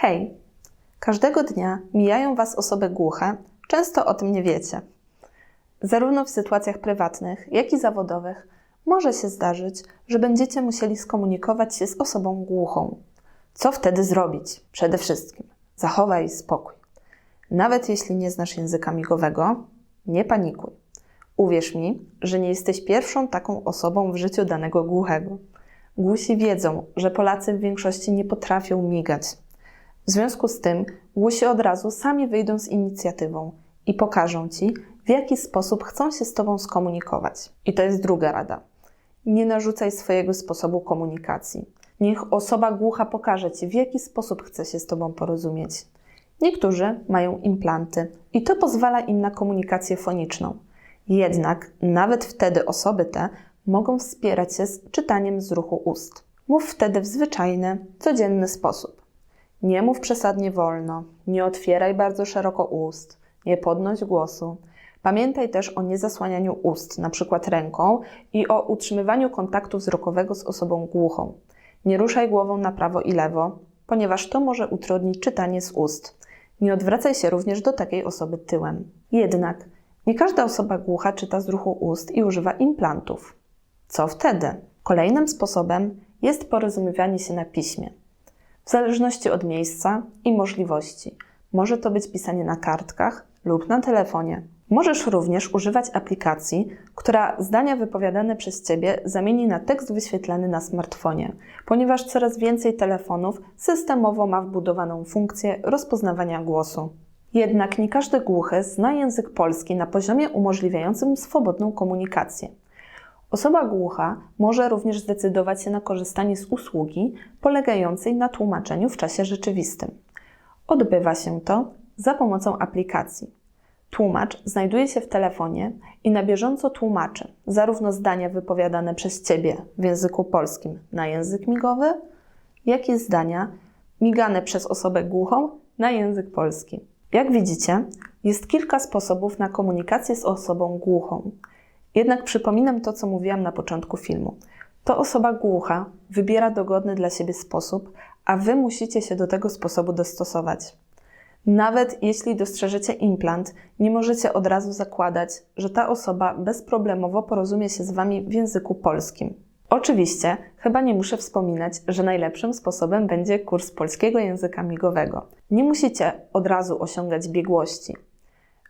Hej! Każdego dnia mijają Was osoby głuche, często o tym nie wiecie. Zarówno w sytuacjach prywatnych, jak i zawodowych może się zdarzyć, że będziecie musieli skomunikować się z osobą głuchą. Co wtedy zrobić? Przede wszystkim zachowaj spokój. Nawet jeśli nie znasz języka migowego, nie panikuj. Uwierz mi, że nie jesteś pierwszą taką osobą w życiu danego głuchego. Głusi wiedzą, że Polacy w większości nie potrafią migać. W związku z tym głusi od razu sami wyjdą z inicjatywą i pokażą Ci, w jaki sposób chcą się z Tobą skomunikować. I to jest druga rada. Nie narzucaj swojego sposobu komunikacji. Niech osoba głucha pokaże Ci, w jaki sposób chce się z Tobą porozumieć. Niektórzy mają implanty i to pozwala im na komunikację foniczną. Jednak nawet wtedy osoby te mogą wspierać się z czytaniem z ruchu ust. Mów wtedy w zwyczajny, codzienny sposób. Nie mów przesadnie wolno, nie otwieraj bardzo szeroko ust, nie podnoś głosu. Pamiętaj też o niezasłanianiu ust, np. ręką, i o utrzymywaniu kontaktu wzrokowego z osobą głuchą. Nie ruszaj głową na prawo i lewo, ponieważ to może utrudnić czytanie z ust. Nie odwracaj się również do takiej osoby tyłem. Jednak nie każda osoba głucha czyta z ruchu ust i używa implantów. Co wtedy? Kolejnym sposobem jest porozumiewanie się na piśmie. W zależności od miejsca i możliwości. Może to być pisanie na kartkach lub na telefonie. Możesz również używać aplikacji, która zdania wypowiadane przez Ciebie zamieni na tekst wyświetlany na smartfonie, ponieważ coraz więcej telefonów systemowo ma wbudowaną funkcję rozpoznawania głosu. Jednak nie każdy głuchy zna język polski na poziomie umożliwiającym swobodną komunikację. Osoba głucha może również zdecydować się na korzystanie z usługi polegającej na tłumaczeniu w czasie rzeczywistym. Odbywa się to za pomocą aplikacji. Tłumacz znajduje się w telefonie i na bieżąco tłumaczy zarówno zdania wypowiadane przez Ciebie w języku polskim na język migowy, jak i zdania migane przez osobę głuchą na język polski. Jak widzicie, jest kilka sposobów na komunikację z osobą głuchą. Jednak przypominam to, co mówiłam na początku filmu. To osoba głucha wybiera dogodny dla siebie sposób, a Wy musicie się do tego sposobu dostosować. Nawet jeśli dostrzeżecie implant, nie możecie od razu zakładać, że ta osoba bezproblemowo porozumie się z Wami w języku polskim. Oczywiście, chyba nie muszę wspominać, że najlepszym sposobem będzie kurs polskiego języka migowego. Nie musicie od razu osiągać biegłości.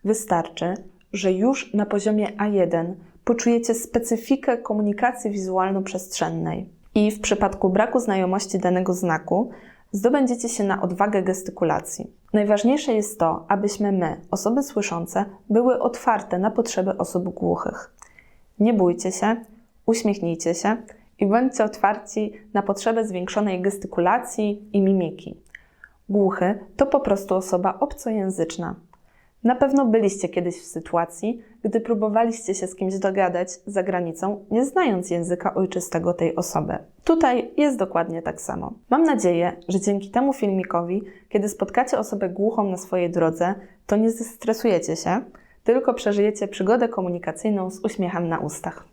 Wystarczy, że już na poziomie A1 poczujecie specyfikę komunikacji wizualno-przestrzennej i w przypadku braku znajomości danego znaku zdobędziecie się na odwagę gestykulacji. Najważniejsze jest to, abyśmy my, osoby słyszące, były otwarte na potrzeby osób głuchych. Nie bójcie się, uśmiechnijcie się i bądźcie otwarci na potrzebę zwiększonej gestykulacji i mimiki. Głuchy to po prostu osoba obcojęzyczna. Na pewno byliście kiedyś w sytuacji, gdy próbowaliście się z kimś dogadać za granicą, nie znając języka ojczystego tej osoby. Tutaj jest dokładnie tak samo. Mam nadzieję, że dzięki temu filmikowi, kiedy spotkacie osobę głuchą na swojej drodze, to nie zestresujecie się, tylko przeżyjecie przygodę komunikacyjną z uśmiechem na ustach.